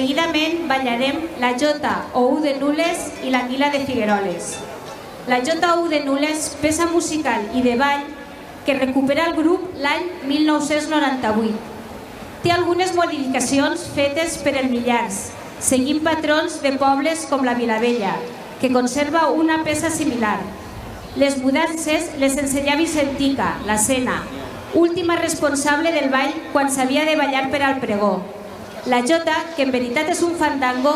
Seguidament ballarem la Jota o U de Nules i l'Anguila de Figueroles. La Jota o U de Nules, peça musical i de ball que recupera el grup l'any 1998. Té algunes modificacions fetes per el Millars, seguint patrons de pobles com la Vilavella, que conserva una peça similar. Les mudances les ensenya Vicentica, la Sena, última responsable del ball quan s'havia de ballar per al pregó. La Jota, que en veritat és un fandango,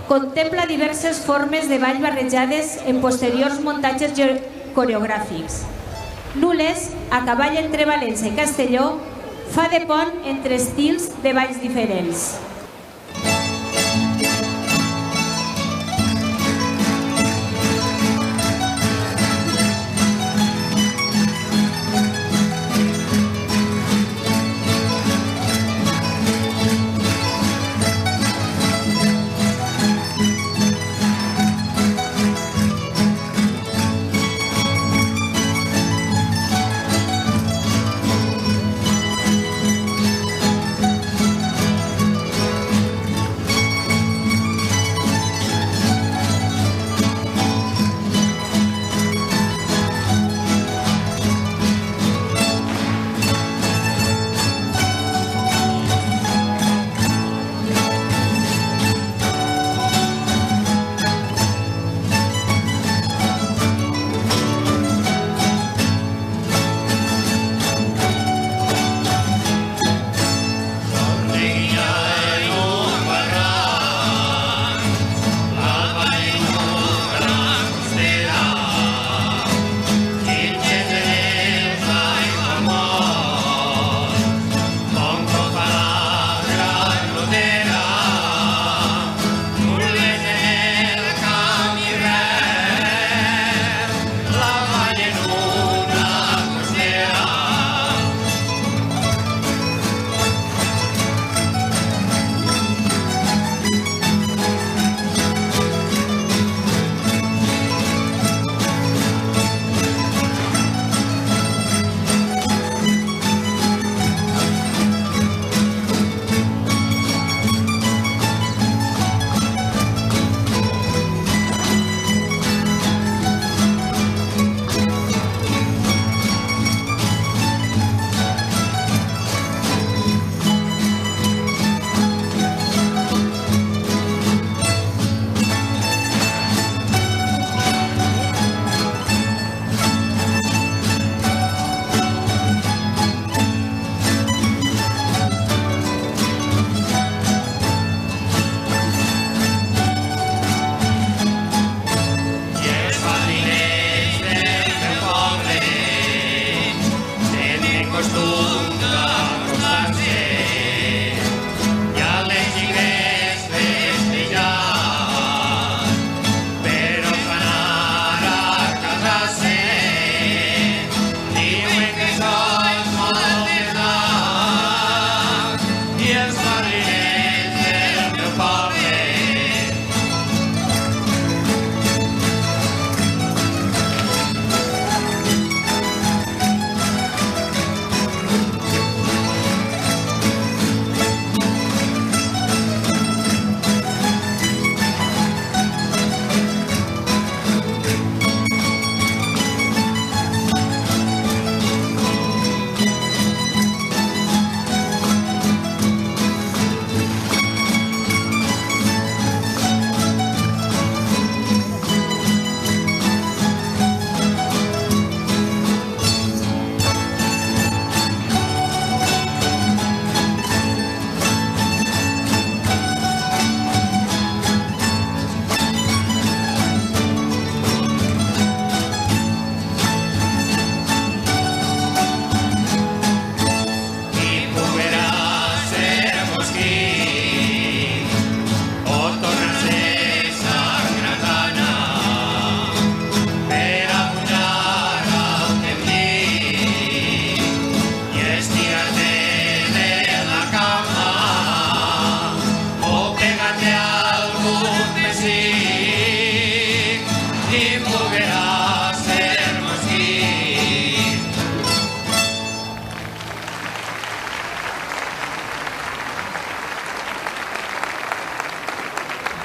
contempla diverses formes de ball barrejades en posteriors muntatges coreogràfics. Nules, a cavall entre València i Castelló, fa de pont entre estils de balls diferents.